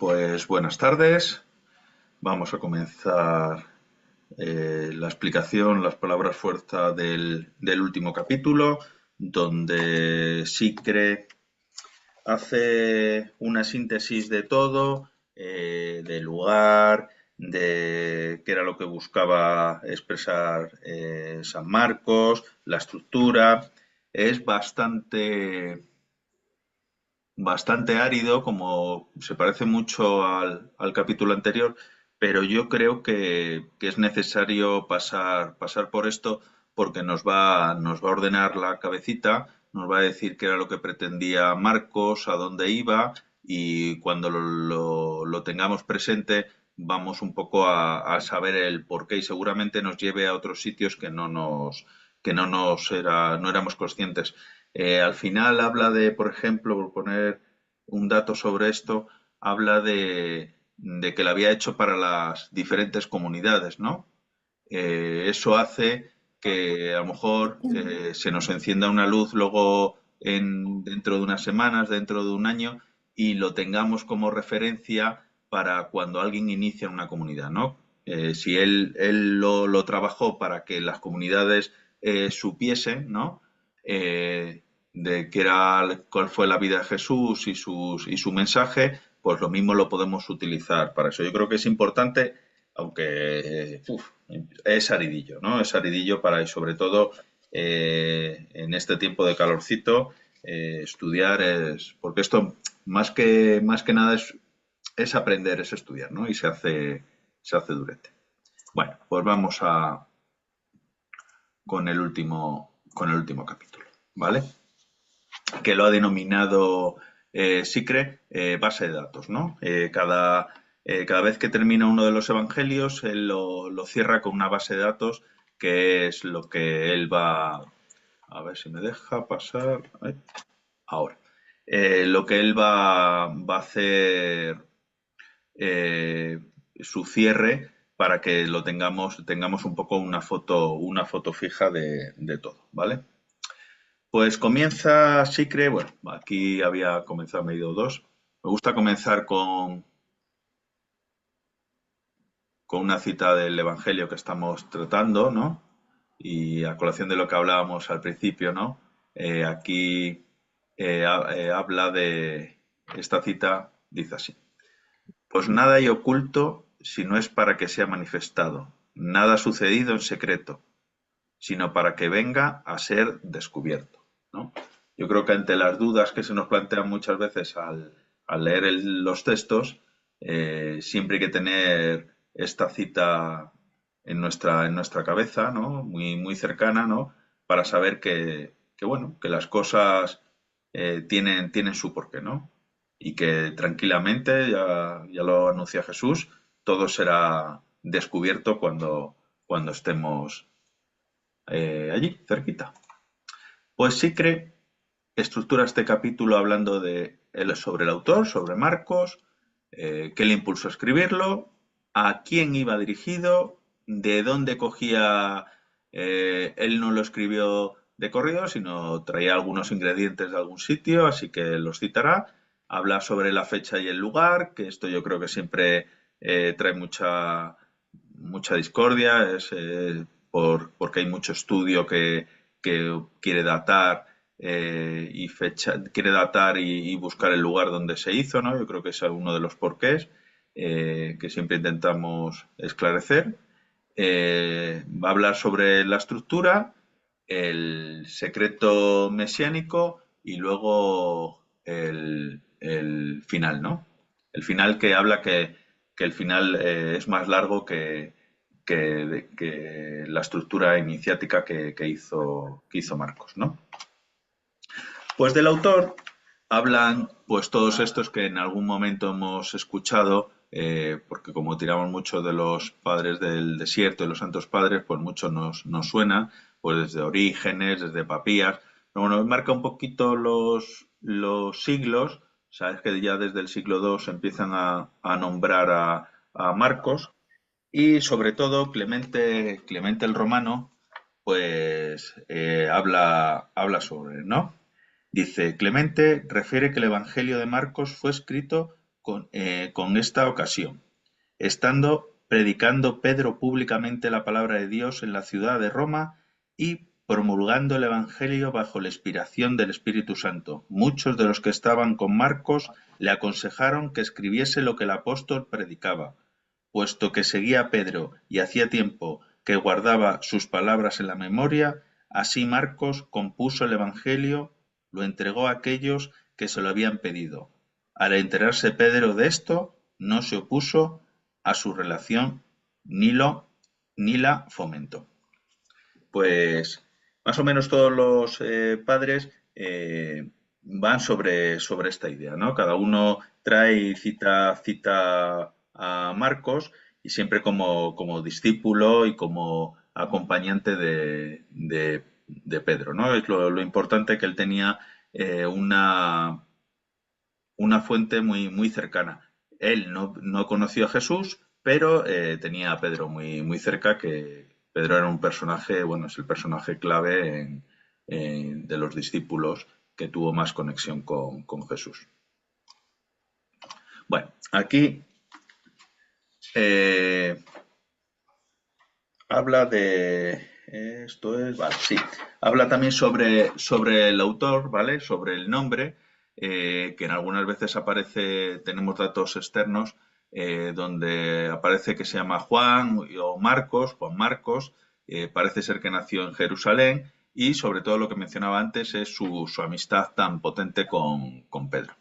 Pues buenas tardes. Vamos a comenzar la explicación, las palabras fuerza del último capítulo, donde Sicre hace una síntesis de todo, del lugar, de qué era lo que buscaba expresar San Marcos, la estructura. Es bastante árido, como se parece mucho al capítulo anterior, pero yo creo que es necesario pasar por esto porque nos va a ordenar la cabecita, nos va a decir qué era lo que pretendía Marcos, a dónde iba, y cuando lo tengamos presente vamos un poco a saber el porqué y seguramente nos lleve a otros sitios que no éramos conscientes. Al final habla de, por ejemplo, por poner un dato sobre esto, habla de que lo había hecho para las diferentes comunidades, ¿no? Eso hace que a lo mejor se nos encienda una luz luego dentro de unas semanas, dentro de un año, y lo tengamos como referencia para cuando alguien inicia una comunidad, ¿no? Si él lo trabajó para que las comunidades supiesen, ¿no? De qué era, cuál fue la vida de Jesús y su mensaje, pues lo mismo lo podemos utilizar para eso. Yo creo que es importante, aunque es aridillo, ¿no? Es aridillo para, y sobre todo en este tiempo de calorcito, estudiar es, porque esto más que nada es aprender, es estudiar, ¿no? Y se hace durete. Bueno, pues vamos con el último capítulo, ¿vale? Que lo ha denominado Sicre base de datos, ¿no? Cada vez que termina uno de los evangelios, él lo cierra con una base de datos que es lo que él va. A ver si me deja pasar. Ahora. Lo que él va a hacer eh, su cierre para que tengamos un poco una foto fija de todo, ¿vale? Pues comienza Sicre, bueno, aquí había comenzado medio dos. Me gusta comenzar con una cita del Evangelio que estamos tratando, ¿no? Y a colación de lo que hablábamos al principio, ¿no? Aquí habla de esta cita, dice así. Pues nada hay oculto si no es para que sea manifestado, nada ha sucedido en secreto, sino para que venga a ser descubierto, ¿no? Yo creo que ante las dudas que se nos plantean muchas veces al leer los textos, siempre hay que tener esta cita en nuestra cabeza, ¿no? Muy, muy cercana, ¿no? Para saber bueno, que las cosas tienen su porqué, ¿no? Y que tranquilamente, ya lo anuncia Jesús, todo será descubierto cuando estemos allí, cerquita. Pues Sicre estructura este capítulo hablando sobre el autor, sobre Marcos, qué le impulsó a escribirlo, a quién iba dirigido, de dónde cogía, él no lo escribió de corrido, sino traía algunos ingredientes de algún sitio, así que los citará. Habla sobre la fecha y el lugar, que esto yo creo que siempre trae mucha discordia, porque hay mucho estudio que quiere datar quiere datar y buscar el lugar donde se hizo, ¿no? Yo creo que ese es uno de los porqués que siempre intentamos esclarecer. Va a hablar sobre la estructura, el secreto mesiánico y luego el final, ¿no? El final que habla que el final es más largo que la estructura iniciática que hizo Marcos, ¿no? Pues del autor hablan pues todos estos que en algún momento hemos escuchado, porque como tiramos mucho de los padres del desierto y los santos padres, pues mucho nos suena, pues desde Orígenes, desde Papías. Pero bueno, marca un poquito los siglos, sabes que ya desde el siglo II se empiezan a nombrar a Marcos, y sobre todo Clemente el Romano, pues habla sobre, ¿no? Dice, Clemente refiere que el Evangelio de Marcos fue escrito con esta ocasión, estando predicando Pedro públicamente la palabra de Dios en la ciudad de Roma y promulgando el Evangelio bajo la inspiración del Espíritu Santo. Muchos de los que estaban con Marcos le aconsejaron que escribiese lo que el apóstol predicaba, puesto que seguía a Pedro y hacía tiempo que guardaba sus palabras en la memoria. Así Marcos compuso el Evangelio, lo entregó a aquellos que se lo habían pedido. Al enterarse Pedro de esto, no se opuso a su relación ni la fomentó. Pues más o menos todos los padres van sobre esta idea, ¿no? Cada uno trae y cita a Marcos y siempre como discípulo y como acompañante de Pedro, ¿no? Es lo importante que él tenía una fuente muy cercana. Él no conoció a Jesús, pero tenía a Pedro muy cerca, que Pedro era un personaje, bueno, es el personaje clave de los discípulos que tuvo más conexión con Jesús. Bueno, aquí habla de... Esto es... Vale, sí. Habla también sobre el autor, ¿vale? Sobre el nombre, que en algunas veces aparece, tenemos datos externos, donde aparece que se llama Juan o Marcos, Juan Marcos, parece ser que nació en Jerusalén y sobre todo lo que mencionaba antes es su amistad tan potente con Pedro.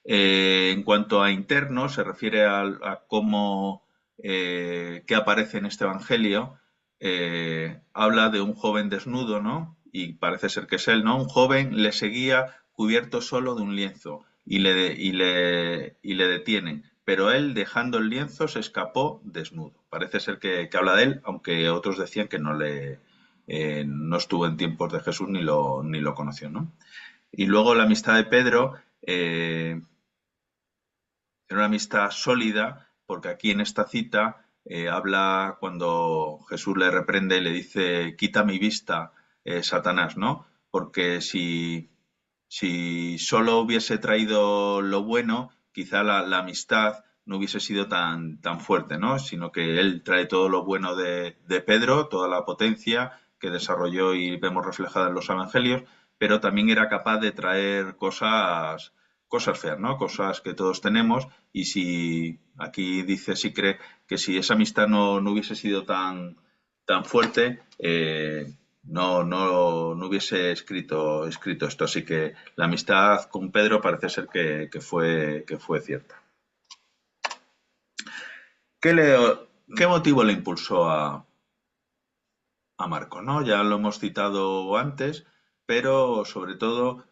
En cuanto a interno, se refiere a cómo que aparece en este evangelio. Habla de un joven desnudo, ¿no? Y parece ser que es él, ¿no? Un joven le seguía cubierto solo de un lienzo y le detienen. Pero él, dejando el lienzo, se escapó desnudo. Parece ser que habla de él, aunque otros decían que no estuvo en tiempos de Jesús ni lo conoció, ¿no? Y luego la amistad de Pedro era una amistad sólida, porque aquí en esta cita habla cuando Jesús le reprende y le dice, quita mi vista, Satanás, ¿no? Porque si solo hubiese traído lo bueno, quizá la amistad no hubiese sido tan fuerte, ¿no? Sino que él trae todo lo bueno de Pedro, toda la potencia que desarrolló y vemos reflejada en los evangelios, pero también era capaz de traer cosas feas, ¿no? Cosas que todos tenemos y si aquí dice, si cree que si esa amistad no hubiese sido tan fuerte, no hubiese escrito esto. Así que la amistad con Pedro parece ser que fue cierta. ¿Qué motivo le impulsó a Marco, ¿no? Ya lo hemos citado antes, pero sobre todo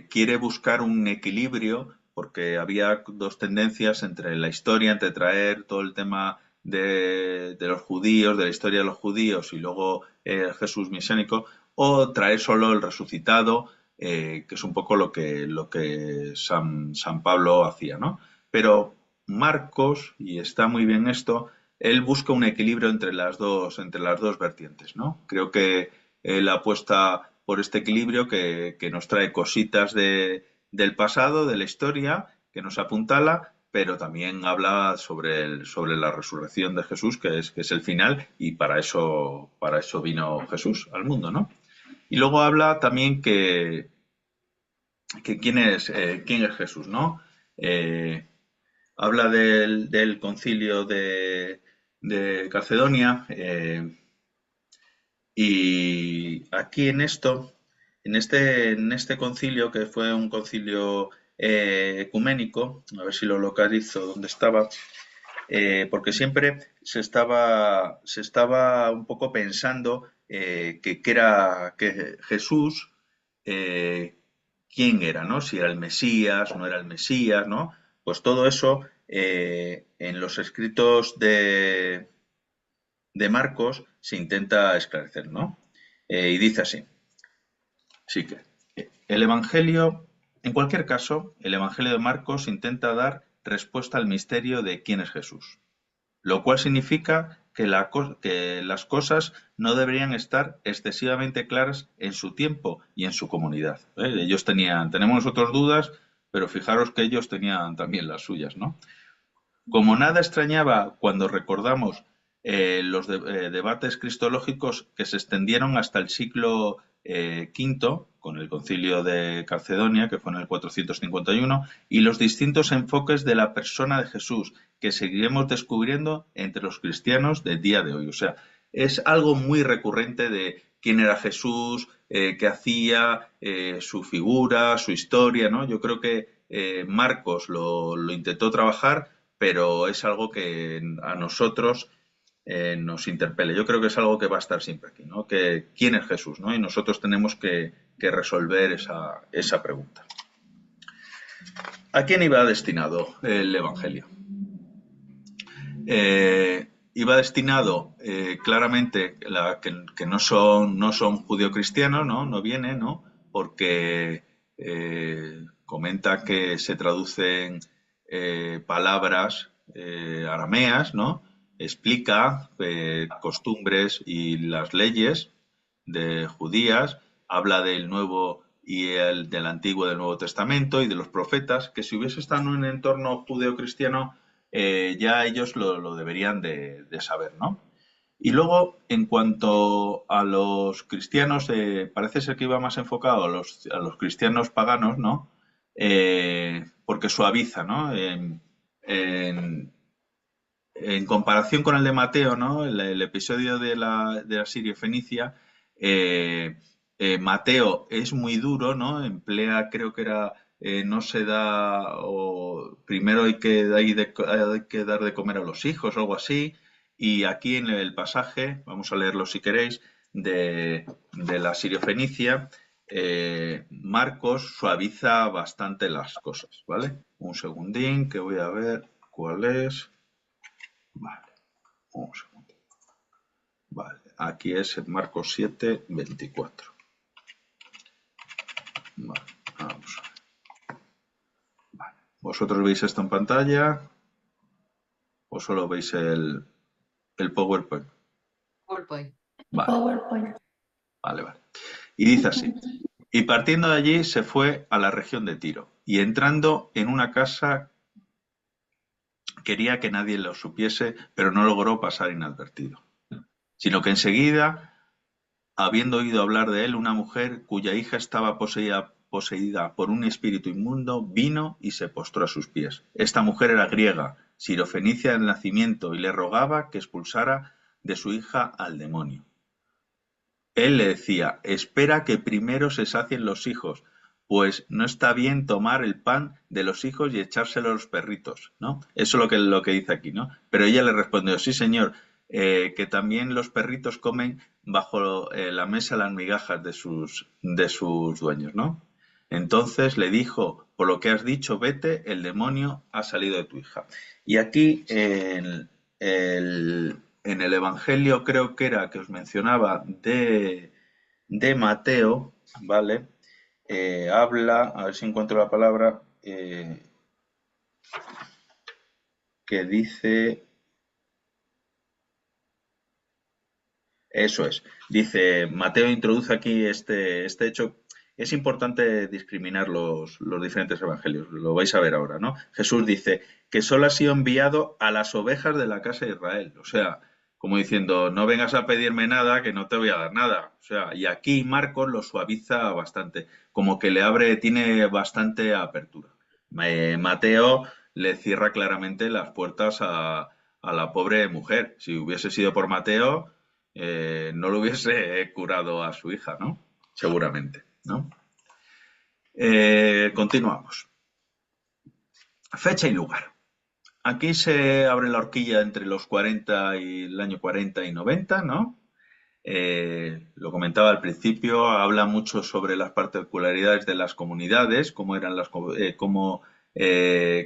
quiere buscar un equilibrio porque había dos tendencias entre la historia, entre traer todo el tema de los judíos, de la historia de los judíos y luego Jesús mesiánico, o traer solo el resucitado, que es un poco lo que San Pablo hacía, ¿no? Pero Marcos, y está muy bien esto, él busca un equilibrio entre las dos vertientes, ¿no? Creo que él apuesta por este equilibrio que nos trae cositas del pasado, de la historia, que nos apuntala, pero también habla sobre la resurrección de Jesús, que es el final, y para eso vino Jesús al mundo, ¿no? Y luego habla también que quién es Jesús, ¿no? Habla del concilio de Calcedonia, y aquí en este concilio, que fue un concilio ecuménico, a ver si lo localizo donde estaba, porque siempre se estaba un poco pensando que Jesús, quién era, ¿no? Si era el Mesías, no era el Mesías, ¿no? Pues todo eso en los escritos de Marcos se intenta esclarecer, ¿no? Y dice así, sí que el Evangelio, en cualquier caso, el Evangelio de Marcos intenta dar respuesta al misterio de quién es Jesús, lo cual significa que las cosas no deberían estar excesivamente claras en su tiempo y en su comunidad. Ellos tenemos nosotros dudas, pero fijaros que ellos tenían también las suyas, ¿no? Como nada extrañaba cuando recordamos los debates cristológicos que se extendieron hasta el siglo V, con el concilio de Calcedonia, que fue en el 451, y los distintos enfoques de la persona de Jesús, que seguiremos descubriendo entre los cristianos del día de hoy. O sea, es algo muy recurrente de quién era Jesús, qué hacía, su figura, su historia, ¿no? Yo creo que Marcos lo intentó trabajar, pero es algo que a nosotros nos interpele. Yo creo que es algo que va a estar siempre aquí, ¿no? Que, ¿quién es Jesús? ¿No? Y nosotros tenemos que resolver esa pregunta. ¿A quién iba destinado el Evangelio? Iba destinado claramente que no son judio-cristianos, ¿no? No viene, ¿no? Porque comenta que se traducen palabras arameas, ¿no? Explica costumbres y las leyes de judías, habla del Nuevo y del Antiguo y del Nuevo Testamento y de los profetas, que si hubiese estado en un entorno judeo-cristiano, ya ellos lo deberían de saber, ¿no? Y luego, en cuanto a los cristianos, parece ser que iba más enfocado a los cristianos paganos, ¿no? Porque suaviza, ¿no? En comparación con el de Mateo, ¿no? El episodio de la Siria Fenicia, Mateo es muy duro, ¿no? Emplea, creo que era, no se da, o primero hay que dar de comer a los hijos o algo así. Y aquí en el pasaje, vamos a leerlo si queréis, de la Sirio-Fenicia, Marcos suaviza bastante las cosas, ¿vale? Un segundín que voy a ver cuál es. Vale, un segundo. Vale, aquí es Marcos 7, 24. Vale, vamos a ver. Vale. ¿Vosotros veis esto en pantalla o solo veis el PowerPoint? PowerPoint. Vale, PowerPoint. vale. Y dice así. Y partiendo de allí se fue a la región de Tiro, y entrando en una casa quería que nadie lo supiese, pero no logró pasar inadvertido, sino que enseguida, habiendo oído hablar de él, una mujer cuya hija estaba poseída por un espíritu inmundo, vino y se postró a sus pies. Esta mujer era griega, sirofenicia del nacimiento, y le rogaba que expulsara de su hija al demonio. Él le decía: espera que primero se sacien los hijos, pues no está bien tomar el pan de los hijos y echárselo a los perritos, ¿no? Eso es lo que dice aquí, ¿no? Pero ella le respondió: sí, señor, que también los perritos comen bajo la mesa las migajas de sus dueños, ¿no? Entonces le dijo: por lo que has dicho, vete, el demonio ha salido de tu hija. Y aquí en el Evangelio, creo que era que os mencionaba de Mateo, ¿vale? Habla, a ver si encuentro la palabra, que dice, eso es, dice, Mateo introduce aquí este hecho. Es importante discriminar los diferentes evangelios, lo vais a ver ahora, ¿no? Jesús dice que solo ha sido enviado a las ovejas de la casa de Israel, o sea, como diciendo, no vengas a pedirme nada que no te voy a dar nada. O sea, y aquí Marcos lo suaviza bastante, como que tiene bastante apertura. Mateo le cierra claramente las puertas a la pobre mujer. Si hubiese sido por Mateo, no lo hubiese curado a su hija, ¿no? Seguramente, ¿no? Continuamos. Fecha y lugar. Aquí se abre la horquilla entre los 40 y el año 40 y 90, ¿no? Lo comentaba al principio, habla mucho sobre las particularidades de las comunidades, cómo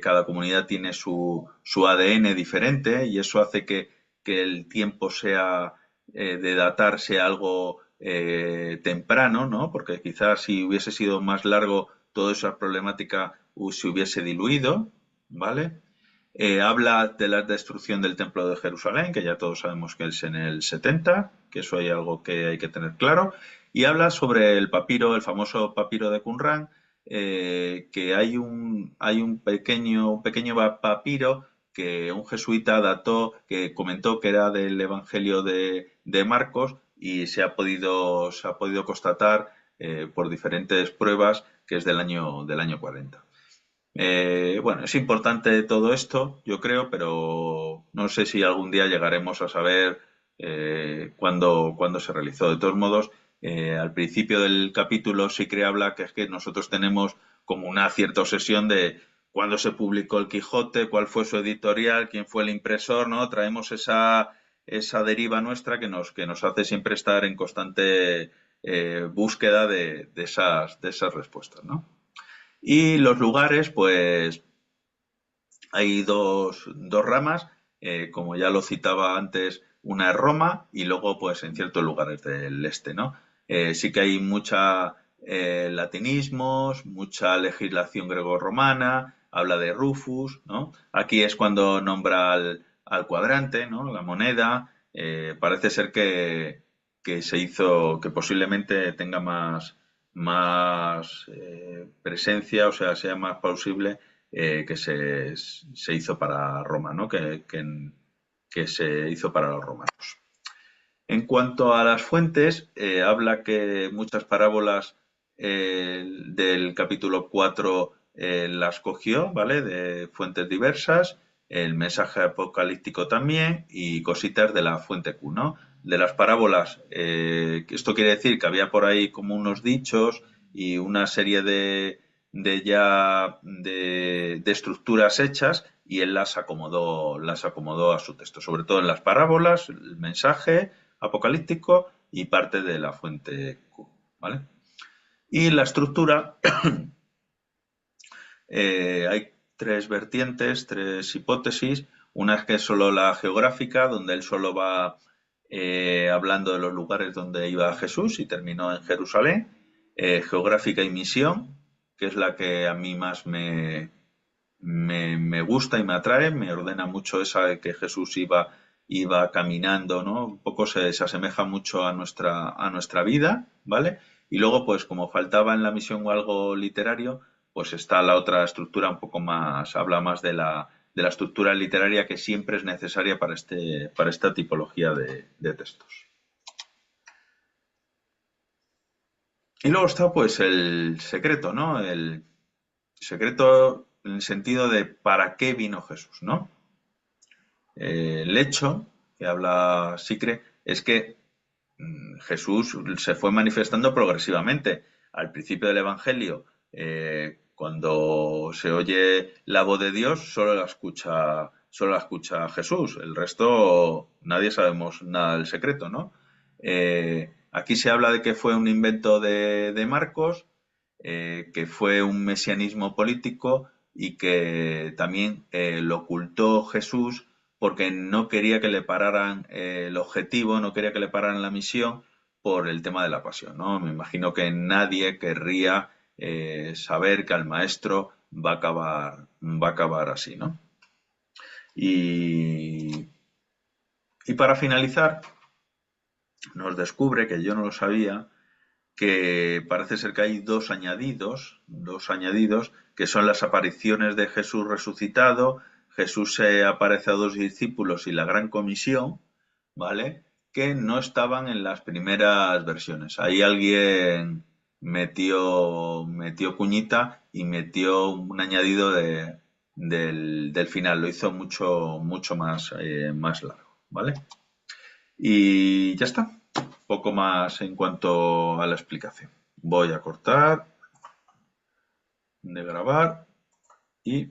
cada comunidad tiene su ADN diferente, y eso hace que el tiempo sea de datar sea algo temprano, ¿no? Porque quizás si hubiese sido más largo, toda esa problemática se hubiese diluido, ¿vale? Habla de la destrucción del templo de Jerusalén, que ya todos sabemos que es en el 70, que eso hay algo que hay que tener claro. Y habla sobre el papiro, el famoso papiro de Qumrán, que hay un pequeño papiro que un jesuita dató, que comentó que era del Evangelio de Marcos y se ha podido constatar por diferentes pruebas que es del año 40. Bueno, es importante todo esto, yo creo, pero no sé si algún día llegaremos a saber cuándo se realizó. De todos modos, al principio del capítulo sí que habla que es que nosotros tenemos como una cierta obsesión de cuándo se publicó el Quijote, cuál fue su editorial, quién fue el impresor, ¿no? Traemos esa deriva nuestra que nos hace siempre estar en constante búsqueda de esas respuestas, ¿no? Y los lugares, pues hay dos ramas, como ya lo citaba antes, una es Roma y luego, pues en ciertos lugares del este, ¿no? Sí que hay mucha latinismos, mucha legislación grego-romana, habla de Rufus, ¿no? Aquí es cuando nombra al cuadrante, ¿no? La moneda. Parece ser que se hizo, que posiblemente tenga más presencia, o sea, sea más plausible que se hizo para Roma, ¿no? Que se hizo para los romanos. En cuanto a las fuentes, habla que muchas parábolas del capítulo 4 las cogió, ¿vale? De fuentes diversas, el mensaje apocalíptico también y cositas de la fuente Q, ¿no? De las parábolas, esto quiere decir que había por ahí como unos dichos y una serie de estructuras hechas y él las acomodó a su texto, sobre todo en las parábolas, el mensaje apocalíptico y parte de la fuente Q, ¿vale? Y la estructura, hay tres vertientes, tres hipótesis. Una es que es solo la geográfica, donde él solo va hablando de los lugares donde iba Jesús y terminó en Jerusalén. Geográfica y misión, que es la que a mí más me gusta y me atrae, me ordena mucho esa de que Jesús iba caminando, ¿no? Un poco se asemeja mucho a nuestra vida, ¿vale? Y luego, pues como faltaba en la misión o algo literario, pues está la otra estructura un poco más, habla más de la estructura literaria que siempre es necesaria para esta tipología de textos. Y luego está pues el secreto, ¿no? El secreto en el sentido de para qué vino Jesús, ¿no? El hecho que habla Sicre es que Jesús se fue manifestando progresivamente. Al principio del Evangelio, cuando se oye la voz de Dios, solo la escucha Jesús. El resto, nadie sabemos nada del secreto, ¿no? Aquí se habla de que fue un invento de Marcos, que fue un mesianismo político y que también lo ocultó Jesús porque no quería que le pararan el objetivo, no quería que le pararan la misión por el tema de la pasión, ¿no? Me imagino que nadie querría saber que al maestro va a acabar así, ¿no? Y, y para finalizar, nos descubre, que yo no lo sabía, que parece ser que hay dos añadidos, que son las apariciones de Jesús resucitado. Jesús se aparece a dos discípulos y la gran comisión, ¿vale? Que no estaban en las primeras versiones. Ahí alguien metió cuñita y metió un añadido del final. Lo hizo mucho, mucho más largo, ¿vale? Y ya está. Poco más en cuanto a la explicación. Voy a cortar de grabar y